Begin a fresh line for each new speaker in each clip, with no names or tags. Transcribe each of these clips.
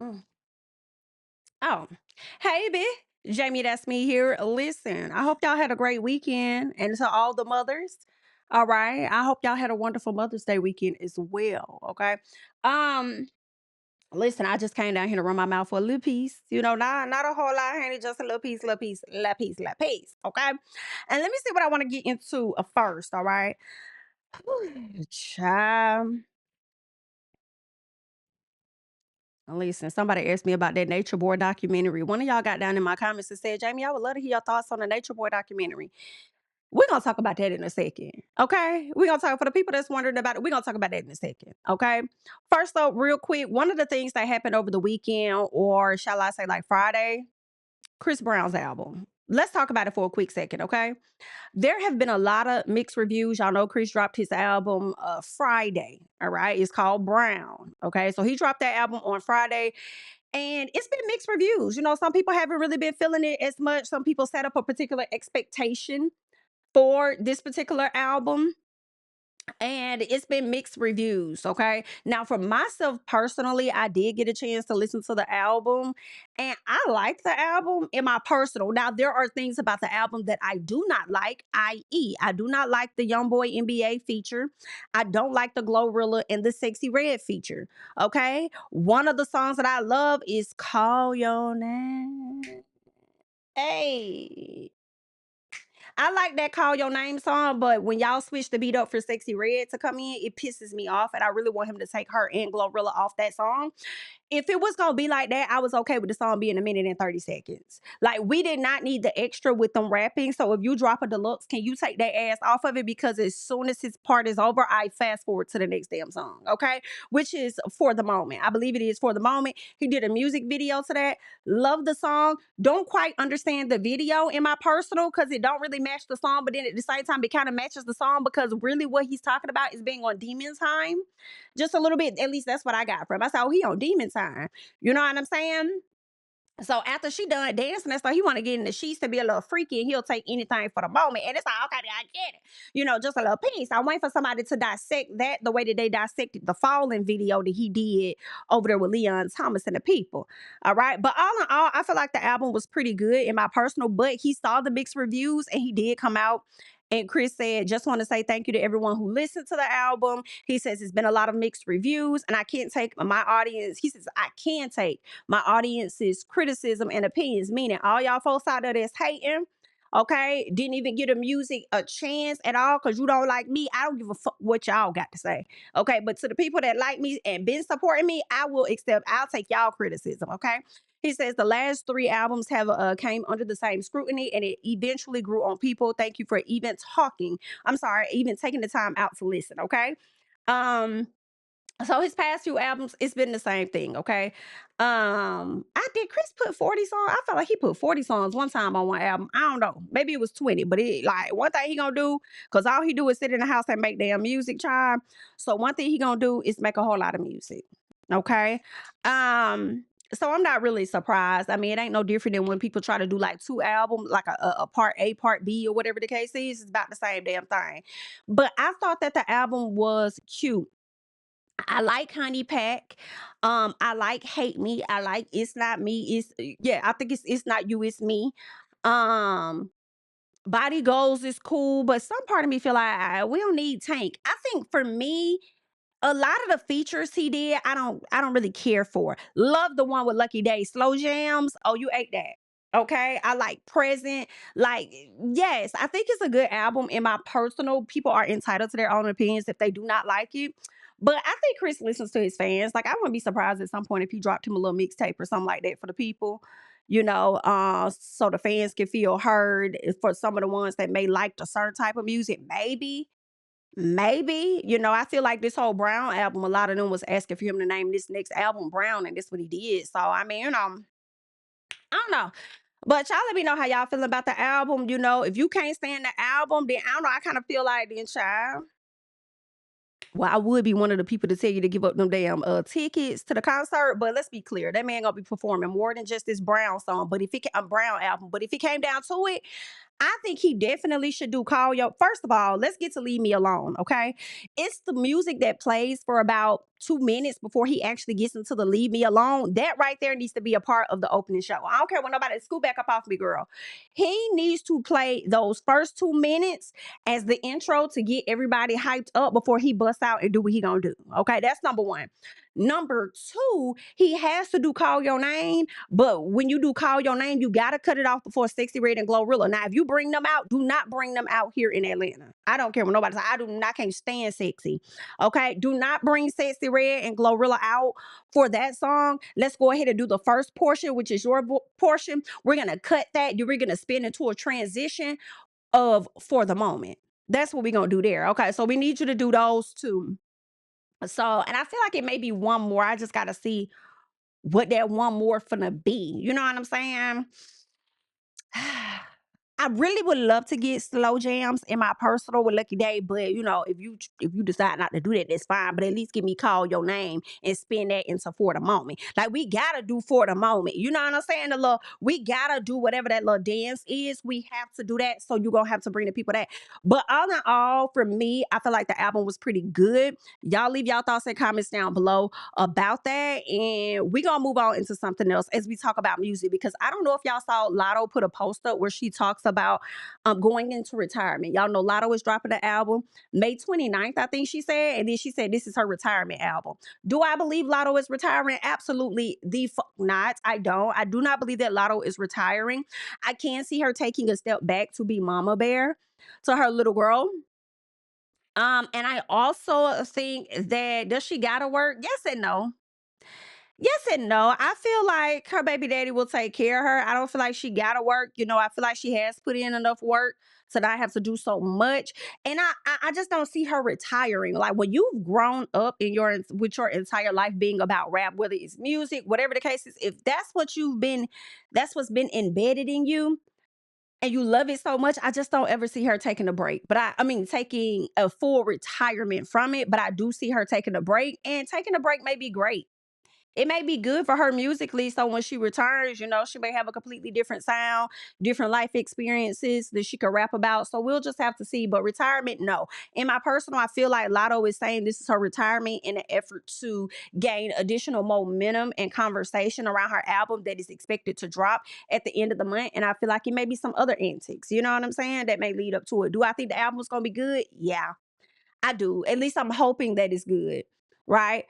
Mm. Oh, hey, B. Jamie, that's me here. Listen, I hope y'all had a great weekend. And to all the mothers, all right. I hope y'all had a wonderful Mother's Day weekend as well. Okay. Um, Listen, I just came down here to run my mouth for a little piece. Not a whole lot, honey, just a little piece, little piece, little piece, little piece. Okay. And let me see what I want to get into first. All right. Child. Listen, somebody asked me about that Nature Boy documentary. One of y'all got down in my comments and said, Jamie, I would love to hear your thoughts on the Nature Boy documentary. We're gonna talk about that in a second. Okay. We're gonna talk for the people that's wondering about it. We're gonna talk about that in a second. Okay. First up, real quick, one of the things that happened over the weekend, or shall I say like Friday, Chris Brown's album. Let's talk about it for a quick second, okay? There have been a lot of mixed reviews. Y'all know Chris dropped his album Friday. All right. It's called Brown. Okay. So he dropped that album on Friday. And it's been mixed reviews. Some people haven't really been feeling it as much. Some people set up a particular expectation for this particular album, and it's been mixed reviews. Okay, now for myself personally, I did get a chance to listen to the album, and I like the album in my personal. Now there are things about the album that I do not like, i.e., I do not like the Young Boy NBA feature. I don't like the Glorilla and the Sexy Red feature. Okay, one of the songs that I love is Call Your Name. Hey, I like that Call Your Name song, but when y'all switch the beat up for Sexy Red to come in, it pisses me off. And I really want him to take her and Glorilla off that song. If it was gonna be like that, I was okay with the song being a minute and 30 seconds. Like, we did not need the extra with them rapping. So if you drop a deluxe, can you take that ass off of it? Because as soon as his part is over, I fast forward to the next damn song. Okay. Which is For the Moment. I believe it is For the Moment. He did a music video to that. Love the song. Don't quite understand the video in my personal because it don't really match the song, but then at the same time, it kind of matches the song because really what he's talking about is being on demon time. Just a little bit. At least that's what I got from him. I said, oh, he on demon time. You know what I'm saying? So after she done dancing and stuff, he want to get in the sheets to be a little freaky, and he'll take anything for the moment. And it's like, okay, I get it. Just a little piece. I wait for somebody to dissect that the way that they dissected the Fallen video that he did over there with Leon Thomas and the people. All right. But all in all, I feel like the album was pretty good in my personal, but he saw the mixed reviews and he did come out. And Chris said, just want to say thank you to everyone who listened to the album. He says it's been a lot of mixed reviews, and I can't take my audience. He says, I can take my audience's criticism and opinions, meaning all y'all folks out there that's hating, okay, didn't even give the music a chance at all because you don't like me. I don't give a fuck what y'all got to say, okay? But to the people that like me and been supporting me, I'll take y'all criticism, okay? He says the last three albums have came under the same scrutiny, and it eventually grew on people. Thank you for even talking. I'm sorry, even taking the time out to listen, okay? Um, so his past few albums, it's been the same thing, okay? I did Chris put 40 songs? I felt like he put 40 songs one time on one album. I don't know. Maybe it was 20, but it like one thing he gonna do, because all he do is sit in the house and make damn music, child. So one thing he gonna do is make a whole lot of music. Okay. So I'm not really surprised. I mean, it ain't no different than when people try to do like two albums, like a part A, part B, or whatever the case is. It's about the same damn thing. But I thought that the album was cute. I like Honey Pack. I like Hate Me. I like It's Not Me. Yeah, I think it's not you, it's me. Um, Body Goals is cool, but some part of me feel like we don't need Tank. I think for me, a lot of the features he did, I don't really care for. Love the one with Lucky Day, Slow Jams. Oh, you ate that. Okay. I like Present. Like, yes, I think it's a good album in my personal. People are entitled to their own opinions if they do not like it. But I think Chris listens to his fans. Like, I wouldn't be surprised at some point if he dropped him a little mixtape or something like that for the people, so the fans can feel heard. For some of the ones that may like a certain type of music, maybe, I feel like this whole Brown album, a lot of them was asking for him to name this next album Brown, and this what he did. So I mean, I don't know. But y'all let me know how y'all feel about the album. If you can't stand the album, then I don't know. I kind of feel like then, child. Well, I would be one of the people to tell you to give up them damn tickets to the concert. But let's be clear, that man gonna be performing more than just this Brown song. But if it a Brown album, but if it came down to it, I think he definitely should do Call Your. First of all, let's get to Leave Me Alone, okay? It's the music that plays for about 2 minutes before he actually gets into the Leave Me Alone. That right there needs to be a part of the opening show. I don't care when nobody scoot back up off me, girl. He needs to play those first 2 minutes as the intro to get everybody hyped up before he busts out and do what he gonna do. Okay, that's number one. Number two, he has to do Call Your Name, but when you do Call Your Name, you gotta cut it off before Sexy Red and Glorilla. Now, if you bring them out, do not bring them out here in Atlanta. I don't care what nobody says. I can't stand Sexy. Okay, do not bring Sexy Red and Glorilla out for that song. Let's go ahead and do the first portion, which is your portion. We're gonna cut that. We're gonna spin into a transition of For the Moment. That's what we're gonna do there. Okay, so we need you to do those two. So, and I feel like it may be one more. I just gotta see what that one more finna be. You know what I'm saying? I really would love to get slow jams in my personal with Lucky Day, but if you decide not to do that, that's fine. But at least give me Call Your Name and spin that into For the Moment. Like we gotta do For the Moment. You know what I'm saying? We gotta do whatever that little dance is. We have to do that. So you're gonna have to bring the people that. But all in all, for me, I feel like the album was pretty good. Y'all leave y'all thoughts and comments down below about that. And we're gonna move on into something else as we talk about music, because I don't know if y'all saw Latto put a post up where she talks about going into retirement. Y'all know Latto is dropping the album May 29th, I think she said, and then she said this is her retirement album. Do I believe Latto is retiring? Absolutely the fuck not. I don't. I do not believe that Latto is retiring. I can see her taking a step back to be mama bear to her little girl. And I also think that, does she gotta work? Yes and no. Yes and no. I feel like her baby daddy will take care of her. I don't feel like she gotta work. I feel like she has put in enough work to not have to do so much. And I just don't see her retiring. Like when you've grown up with your entire life being about rap, whether it's music, whatever the case is, if that's what's been embedded in you and you love it so much, I just don't ever see her taking a break. But I mean taking a full retirement from it, but I do see her taking a break, and taking a break may be great. It may be good for her musically. So when she returns, she may have a completely different sound, different life experiences that she could rap about. So we'll just have to see. But retirement, no. In my personal, I feel like Latto is saying this is her retirement in an effort to gain additional momentum and conversation around her album that is expected to drop at the end of the month. And I feel like it may be some other antics, you know what I'm saying, that may lead up to it. Do I think the album's going to be good? Yeah, I do. At least I'm hoping that it's good, right?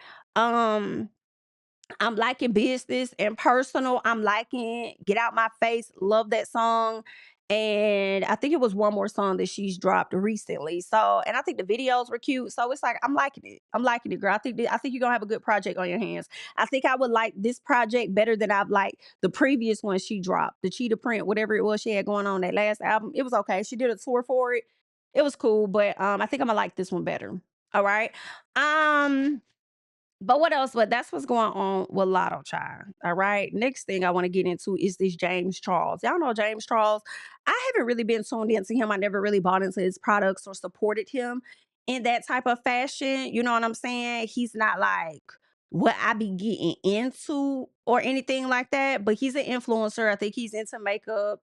I'm liking Business and Personal. I'm liking Get Out My Face. Love that song. And I think it was one more song that she's dropped recently. So, and I think the videos were cute. So it's like I'm liking it. I'm liking it, girl. I think you're gonna have a good project on your hands. I think I would like this project better than I've liked the previous one she dropped, the Cheetah Print, whatever it was she had going on that last album. It was okay. She did a tour for it. It was cool, but I think I'm gonna like this one better. All right. Um but what else? But that's what's going on with Lotto Child. All right. Next thing I want to get into is this James Charles. Y'all know James Charles. I haven't really been tuned into him. I never really bought into his products or supported him in that type of fashion. You know what I'm saying? He's not like what I be getting into or anything like that, but he's an influencer. I think he's into makeup.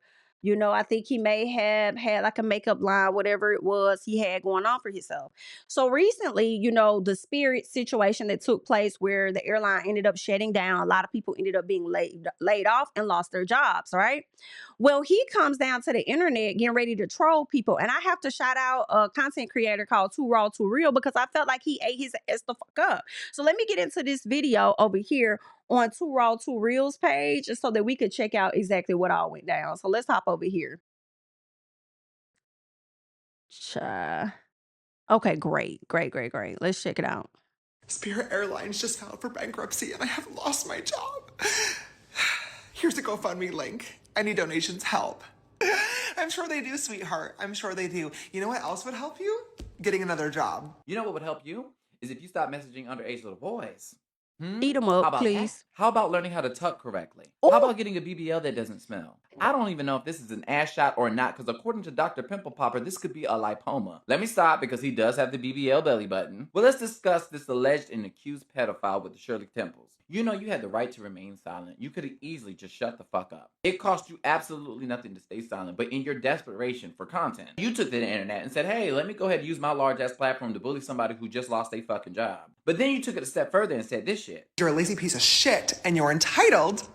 I think he may have had like a makeup line, whatever it was he had going on for himself. So recently, the Spirit situation that took place where the airline ended up shutting down, a lot of people ended up being laid off and lost their jobs, right? Well, he comes down to the internet getting ready to troll people. And I have to shout out a content creator called Too Raw, Too Real, because I felt like he ate his ass the fuck up. So let me get into this video over here on Too Raw, Too Real's page so that we could check out exactly what all went down. So let's hop over here. Cha. Okay, great, great, great, great. Let's check it out.
Spirit Airlines just filed for bankruptcy and I have lost my job. Here's a GoFundMe link. Any donations help. I'm sure they do, sweetheart. I'm sure they do. You know what else would help you? Getting another job.
You know what would help you? Is if you stop messaging underage little boys.
Eat them
How
up,
about
please.
that? How about learning how to tuck correctly?
Ooh.
How about getting a BBL that doesn't smell? I don't even know if this is an ass shot or not, because according to Dr. Pimple Popper, this could be a lipoma. Let me stop, because he does have the BBL belly button. Well, let's discuss this alleged and accused pedophile with the Shirley Temples. You know you had the right to remain silent. You could have easily just shut the fuck up. It cost you absolutely nothing to stay silent, but in your desperation for content, you took to the internet and said, hey, let me go ahead and use my large ass platform to bully somebody who just lost their fucking job. But then you took it a step further and said this shit.
You're a lazy piece of shit and you're entitled.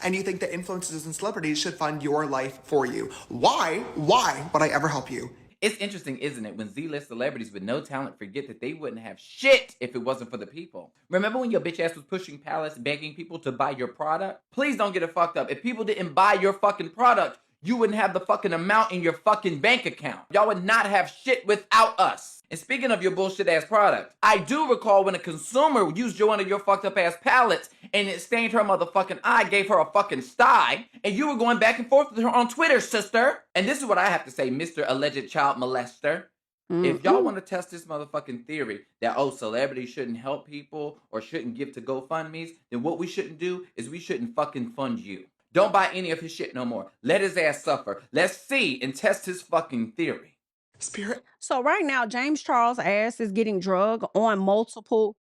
And you think that influencers and celebrities should fund your life for you. Why would I ever help you?
It's interesting, isn't it, when Z-list celebrities with no talent forget that they wouldn't have shit if it wasn't for the people. Remember when your bitch ass was pushing pallets begging people to buy your product? Please don't get it fucked up. If people didn't buy your fucking product, you wouldn't have the fucking amount in your fucking bank account. Y'all would not have shit without us. And speaking of your bullshit ass product, I do recall when a consumer used one of your fucked up ass pallets and it stained her motherfucking eye, gave her a fucking sty, and you were going back and forth with her on Twitter, sister. And this is what I have to say, Mr. Alleged Child Molester. If y'all want to test this motherfucking theory that, oh, celebrities shouldn't help people or shouldn't give to GoFundMes, then what we shouldn't do is we shouldn't fucking fund you. Don't buy any of his shit no more. Let his ass suffer. Let's see and test his fucking theory.
Spirit.
So right now, James Charles' ass is getting drugged on multiple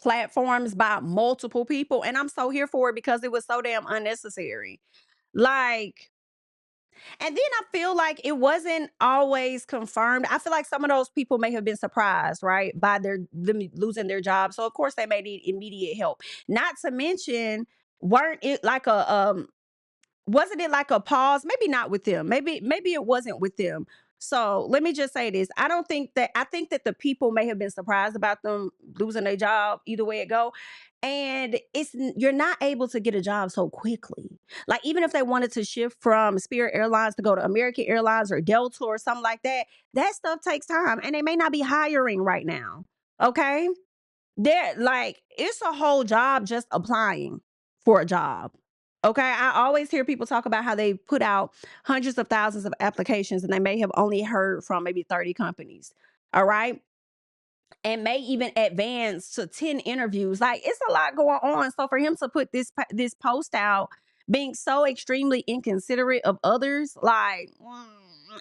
platforms by multiple people. And I'm so here for it because it was so damn unnecessary. Like, and then I feel like it wasn't always confirmed. I feel like some of those people may have been surprised, right, by them losing their job. So of course they may need immediate help. Not to mention, weren't it like a wasn't it like a pause? Maybe not with them. Maybe it wasn't with them. So let me just say this. I think that the people may have been surprised about them losing their job, either way it go. And you're not able to get a job so quickly. Like even if they wanted to shift from Spirit Airlines to go to American Airlines or Delta or something like that stuff takes time and they may not be hiring right now. Okay? They're like, it's a whole job just applying for a job. Okay. I always hear people talk about how they put out hundreds of thousands of applications and they may have only heard from maybe 30 companies. All right. And may even advance to 10 interviews. Like it's a lot going on. So for him to put this post out being so extremely inconsiderate of others, like,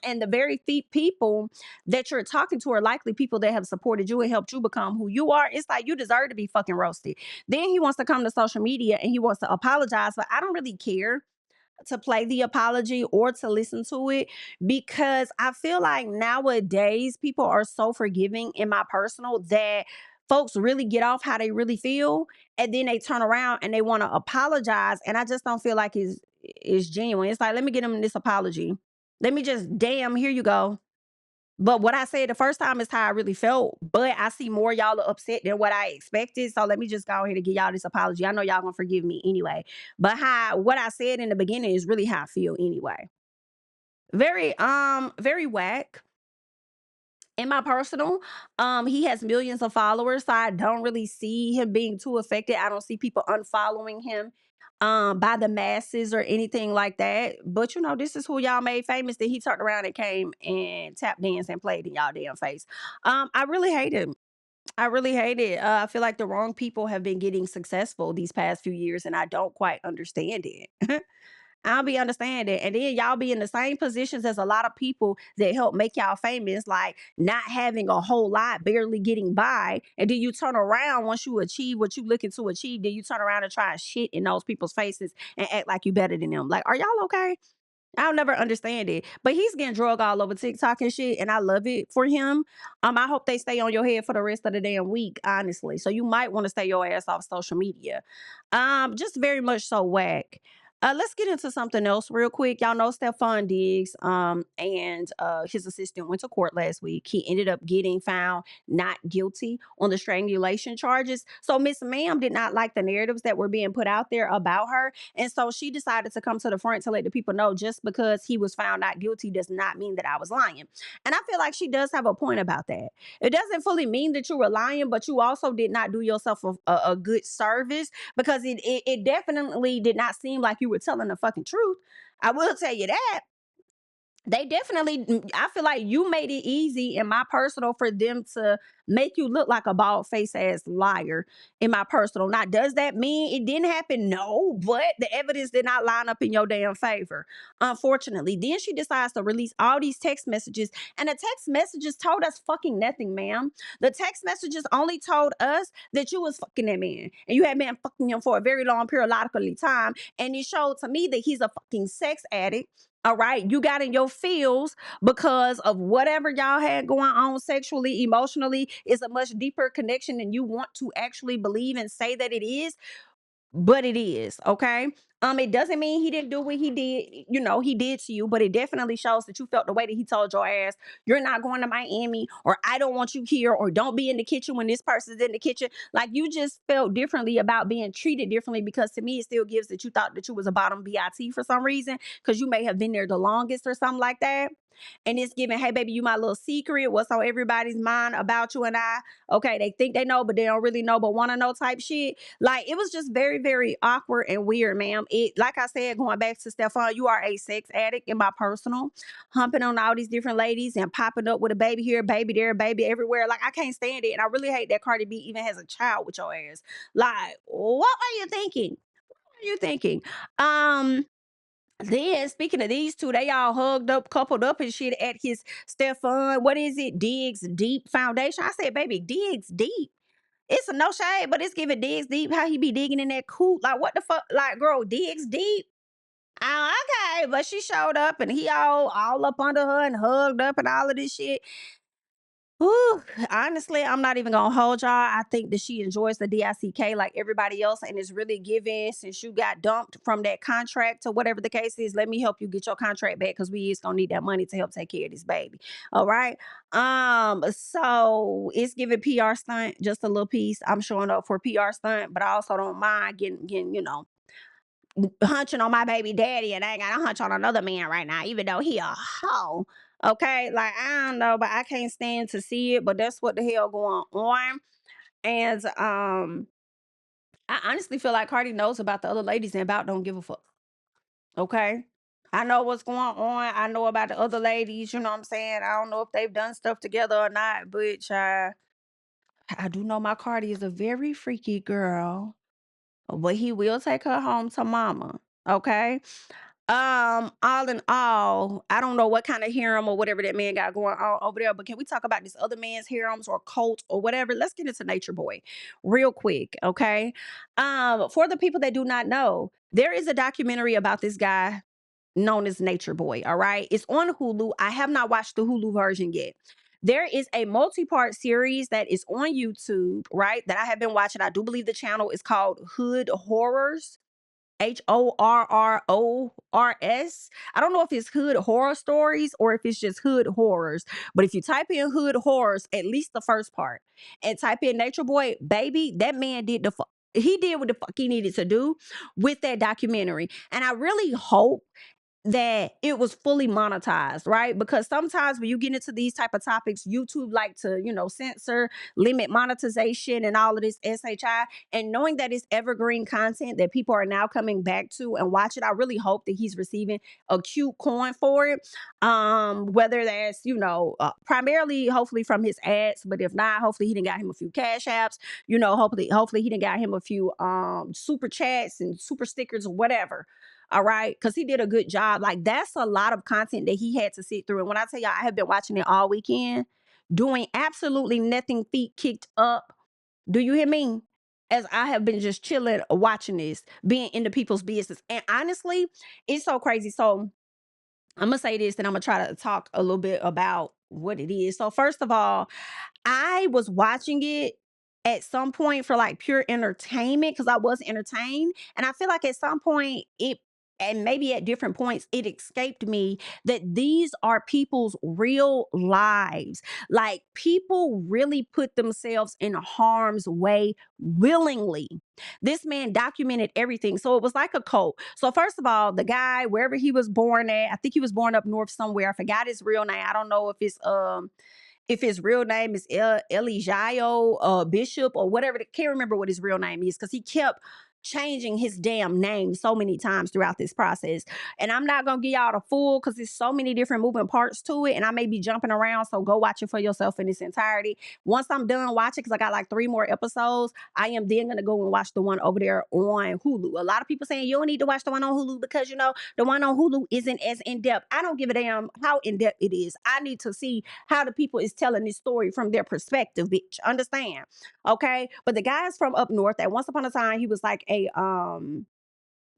and the very people that you're talking to are likely people that have supported you and helped you become who you are. It's like you deserve to be fucking roasted. Then he wants to come to social media and he wants to apologize, but I don't really care to play the apology or to listen to it because I feel like nowadays people are so forgiving in my personal that folks really get off how they really feel and then they turn around and they want to apologize and I just don't feel like it's genuine. It's like, let me get him this apology. Let me just, damn, here you go. But what I said the first time is how I really felt. But I see more y'all are upset than what I expected. So let me just go ahead and give y'all this apology. I know y'all gonna forgive me anyway. But what I said in the beginning is really how I feel anyway. Very whack. In my personal, he has millions of followers, so I don't really see him being too affected. I don't see people unfollowing him by the masses or anything like that. But you know, this is who y'all made famous that he turned around and came and tap danced and played in y'all damn face. I really hate it. I really hate it. I feel like the wrong people have been getting successful these past few years, and I don't quite understand it. I'll be understanding. And then y'all be in the same positions as a lot of people that help make y'all famous, like not having a whole lot, barely getting by. And then you turn around once you achieve what you looking to achieve, then you turn around and try and shit in those people's faces and act like you better than them. Like, are y'all okay? I'll never understand it. But he's getting drug all over TikTok and shit, and I love it for him. I hope they stay on your head for the rest of the damn week, honestly. So you might want to stay your ass off social media. Just very much so whack. Let's get into something else real quick. Y'all know Stefon Diggs and his assistant went to court last week. He ended up getting found not guilty on the strangulation charges. So Miss Ma'am did not like the narratives that were being put out there about her. And so she decided to come to the front to let the people know just because he was found not guilty does not mean that I was lying. And I feel like she does have a point about that. It doesn't fully mean that you were lying, but you also did not do yourself a good service because it definitely did not seem like you were telling the fucking truth. I will tell you that. They definitely, I feel like you made it easy in my personal for them to make you look like a bald face ass liar in my personal. Now, does that mean it didn't happen? No, but the evidence did not line up in your damn favor, unfortunately. Then she decides to release all these text messages, and the text messages told us fucking nothing, ma'am. The text messages only told us that you was fucking that man, and you had been fucking him for a very long periodically time, and it showed to me that he's a fucking sex addict. All right, you got in your feels because of whatever y'all had going on sexually, emotionally. Is a much deeper connection than you want to actually believe and say that it is, but it is, okay? It doesn't mean he didn't do what he did, he did to you, but it definitely shows that you felt the way that he told your ass, you're not going to Miami, or I don't want you here, or don't be in the kitchen when this person's in the kitchen. Like, you just felt differently about being treated differently, because to me, it still gives that you thought that you was a bottom BIT for some reason, because you may have been there the longest or something like that. And it's giving, hey, baby, you my little secret. What's on everybody's mind about you and I? Okay, they think they know, but they don't really know, but want to know type shit. Like, it was just very, very awkward and weird, ma'am. It, like I said, going back to Stefon, you are a sex addict in my personal, humping on all these different ladies and popping up with a baby here, baby there, baby everywhere. Like, I can't stand it. And I really hate that Cardi B even has a child with your ass. Like, what are you thinking? What are you thinking? Um, then speaking of these two, they all hugged up, coupled up and shit at his Stefon. What is it? Digs Deep Foundation. I said, baby, digs deep. It's a no shade, but it's giving digs deep. How he be digging in that coot? Like, what the fuck? Like, girl, digs deep. Oh, okay. But she showed up and he all up under her and hugged up and all of this shit. Whew, honestly, I'm not even gonna hold y'all. I think that she enjoys the DICK like everybody else, and it's really giving, since you got dumped from that contract to whatever the case is. Let me help you get your contract back, because we is gonna need that money to help take care of this baby. All right. So it's giving PR stunt, just a little piece. I'm showing up for PR stunt, but I also don't mind getting, hunching on my baby daddy, and I ain't got to hunch on another man right now, even though he a hoe. Okay, like, I don't know, but I can't stand to see it. But that's what the hell going on. And I honestly feel like Cardi knows about the other ladies and about don't give a fuck. Okay. I know what's going on. I know about the other ladies, you know what I'm saying? I don't know if they've done stuff together or not, but I do know my Cardi is a very freaky girl. But he will take her home to mama. Okay. All in all, I don't know what kind of harem or whatever that man got going on over there, but can we talk about this other man's harems or cult or whatever? Let's get into Nature Boy real quick, okay? For the people that do not know, there is a documentary about this guy known as Nature Boy, all right? It's on Hulu. I have not watched the Hulu version yet. There is a multi-part series that is on YouTube, right? That I have been watching. I do believe the channel is called Hood Horrors. HORRORS. I don't know if it's Hood Horror Stories or if it's just Hood Horrors. But if you type in Hood Horrors, at least the first part, and type in Nature Boy, baby, that man did he did what the fuck he needed to do with that documentary. And I really hope that it was fully monetized, right? Because sometimes when you get into these type of topics, YouTube like to, censor, limit monetization and all of this SHI. And knowing that it's evergreen content that people are now coming back to and watching, I really hope that he's receiving a cute coin for it. Whether that's, primarily hopefully from his ads, but if not, hopefully he done got him a few cash apps, hopefully he done got him a few super chats and super stickers or whatever. All right. Because he did a good job. Like, that's a lot of content that he had to sit through. And when I tell y'all, I have been watching it all weekend, doing absolutely nothing, feet kicked up. Do you hear me? As I have been just chilling, watching this, being into people's business. And honestly, it's so crazy. So I'm going to say this, and I'm going to try to talk a little bit about what it is. So, first of all, I was watching it at some point for like pure entertainment, because I was entertained. And I feel like at some point and maybe at different points, it escaped me that these are people's real lives. Like, people really put themselves in harm's way willingly. This man documented everything. So it was like a cult. So first of all, the guy, wherever he was born at, I think he was born up north somewhere. I forgot his real name. I don't know if his real name is Elijayo Bishop or whatever. Can't remember what his real name is, because he kept changing his damn name so many times throughout this process. And I'm not gonna give y'all the full because there's so many different moving parts to it, and I may be jumping around. So go watch it for yourself in its entirety. Once I'm done watching, because I got like 3 more episodes, I am then gonna go and watch the one over there on Hulu. A lot of people saying you don't need to watch the one on Hulu because the one on Hulu isn't as in depth. I don't give a damn how in depth it is. I need to see how the people is telling this story from their perspective, bitch. Understand? Okay. But the guys from up north, that once upon a time he was like a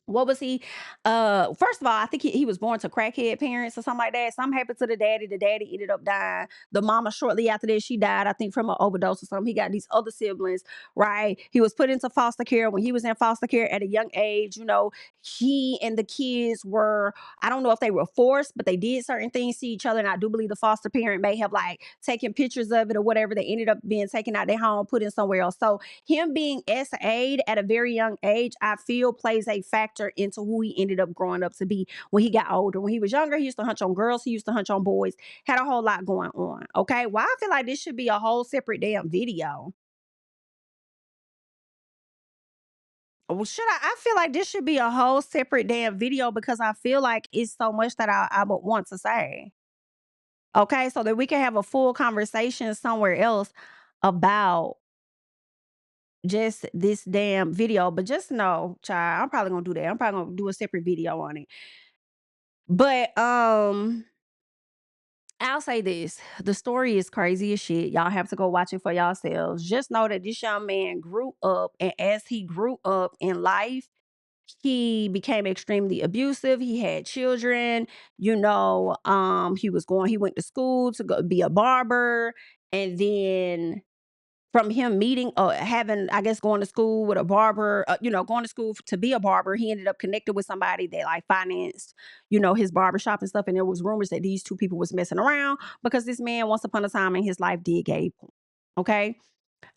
what was he? First of all, I think he was born to crackhead parents or something like that. Something happened to the daddy. The daddy ended up dying. The mama, shortly after that, she died, I think, from an overdose or something. He got these other siblings, right? He was put into foster care. When he was in foster care at a young age, he and the kids were, I don't know if they were forced, but they did certain things to each other. And I do believe the foster parent may have like taken pictures of it or whatever. They ended up being taken out their home, put in somewhere else. So him being SA'd at a very young age, I feel plays a factor into who he ended up growing up to be when he got older. When he was younger, he used to hunch on girls, he used to hunch on boys, had a whole lot going on. Okay. Well, I feel like this should be a whole separate damn video. Well, I feel like this should be a whole separate damn video because I feel like it's so much that I would want to say. Okay, so that we can have a full conversation somewhere else about just this damn video. But just know, child, I'm probably gonna do that. I'm probably gonna do a separate video on it. But I'll say this. The story is crazy as shit. Y'all have to go watch it for yourselves. Just know that this young man grew up, and as he grew up in life, he became extremely abusive. He had children, he went to school to go be a barber. And then from him meeting having, I guess, going to school with a barber, going to school to be a barber, he ended up connected with somebody that like financed, his barbershop and stuff. And there was rumors that these two people was messing around because this man once upon a time in his life did gay. Okay.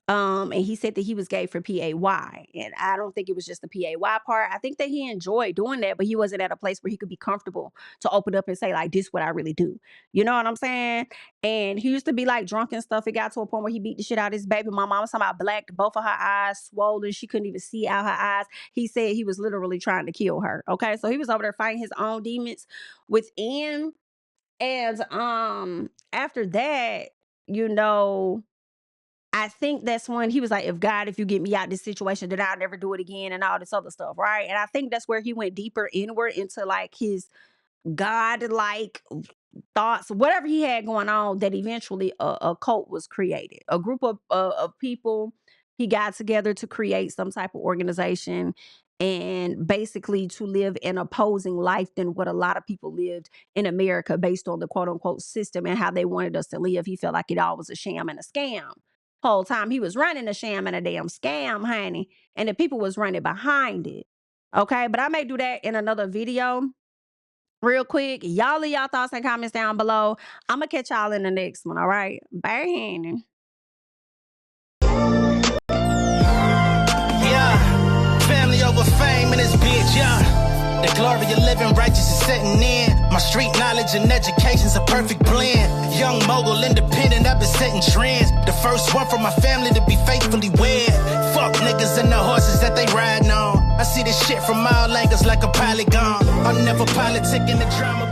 And he said that he was gay for PAY. And I don't think it was just the PAY part. I think that he enjoyed doing that, but he wasn't at a place where he could be comfortable to open up and say, like, this is what I really do. You know what I'm saying? And he used to be like drunk and stuff. It got to a point where he beat the shit out of his baby. My mom was talking about blacked both of her eyes, swollen. She couldn't even see out her eyes. He said he was literally trying to kill her. Okay. So he was over there fighting his own demons within. And after that, I think that's when he was like, if you get me out this situation, then I'll never do it again and all this other stuff, right? And I think that's where he went deeper inward into like his God-like thoughts, whatever he had going on, that eventually a cult was created. A group of people, he got together to create some type of organization and basically to live an opposing life than what a lot of people lived in America based on the quote unquote system and how they wanted us to live. He felt like it all was a sham and a scam. Whole time he was running a sham and a damn scam, honey, and the people was running behind it. Okay, but I may do that in another video. Real quick, y'all leave y'all thoughts and comments down below. I'm gonna catch y'all in the next one. All right, bye.
Yeah, family over fame in this bitch, yeah. The glory of living righteous is setting in. My street knowledge and education's a perfect blend. Young mogul, independent, I've been setting trends. The first one from my family to be faithfully wed. Fuck niggas and the horses that they riding on. I see this shit from all angles like a polygon. I'm never politicking the drama.